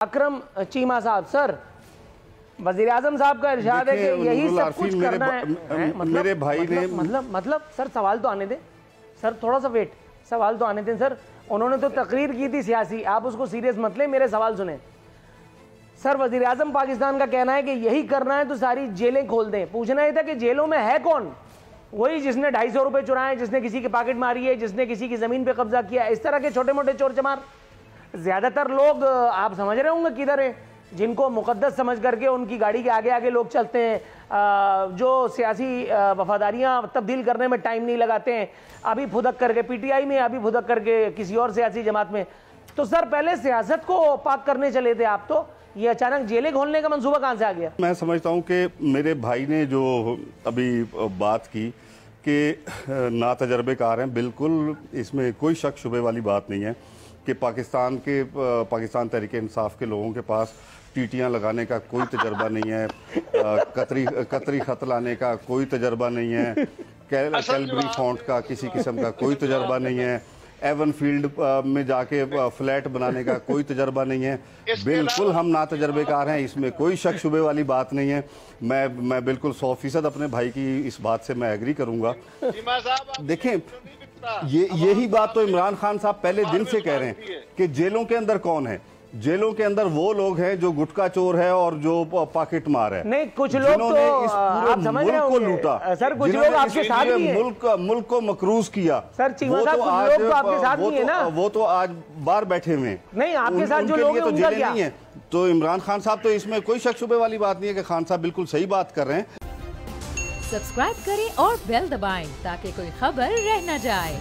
अकरम चीमा साहब, सर वजीर आजम साहब का इरशाद है कि यही सब कुछ करना है। मेरे भाई ने मतलब सर सवाल तो आने दें सर, थोड़ा सा वेट, सवाल तो आने दें सर। उन्होंने तो तकरीर की थी सियासी, आप उसको सीरियस मत लें, मेरे सवाल सुने सर। वजीर आजम पाकिस्तान का कहना है कि यही करना है तो सारी जेलें खोल दें। पूछना यह था कि जेलों में है कौन? वही जिसने 250 रुपए चुराए, जिसने किसी की पॉकेट मारी है, जिसने किसी की जमीन पे कब्जा किया, इस तरह के छोटे मोटे चोर चमार। ज्यादातर लोग आप समझ रहे होंगे किधर है, जिनको मुकद्दस समझ करके उनकी गाड़ी के आगे आगे लोग चलते हैं, जो सियासी वफादारियां तब्दील करने में टाइम नहीं लगाते हैं, अभी फुदक करके पीटीआई में, अभी फुदक करके किसी और सियासी जमात में। तो सर पहले सियासत को पाक करने चले थे आप, तो ये अचानक जेलें खोलने का मंसूबा कहां से आ गया? मैं समझता हूं कि मेरे भाई ने जो अभी बात की कि ना तजर्बेकार हैं, बिल्कुल इसमें कोई शक शुबे वाली बात नहीं है कि पाकिस्तान तहरीक-ए-इंसाफ के लोगों के पास टीटियां लगाने का कोई तजर्बा नहीं है, कतरी खत लाने का कोई तजर्बा नहीं है, कैलबरी फॉन्ट का किसी किस्म का कोई तजर्बा नहीं है, एवन फील्ड में जाके फ्लैट बनाने का कोई तजर्बा नहीं है। बिल्कुल हम ना तजर्बेकार हैं, इसमें कोई शक शुबे वाली बात नहीं है। मैं बिल्कुल 100% अपने भाई की इस बात से मैं एग्री करूंगा। देखें, यही बात तो इमरान खान साहब पहले दिन से कह रहे हैं कि जेलों के अंदर कौन है। जेलों के अंदर वो लोग हैं जो गुटखा चोर है और जो पॉकेट मार है। नहीं, कुछ लोग तो इस पूरे आप समझ रहे मुल्क को लूटा सर, कुछ लोग आपके साथ भी हैं। मुल्क को मकरूज किया सर। चीमा साहब, कुछ लोग तो आपके साथ भी हैं ना? वो तो आज बाहर बैठे हुए हैं। नहीं, आपके साथ जो लोग हैं तो उनका जेलें नहीं है। तो इमरान खान साहब, तो इसमें कोई शक शुबे वाली बात नहीं है कि खान साहब बिल्कुल सही बात कर रहे हैं। सब्सक्राइब करें और बेल दबाएं ताकि कोई खबर रह न जाए।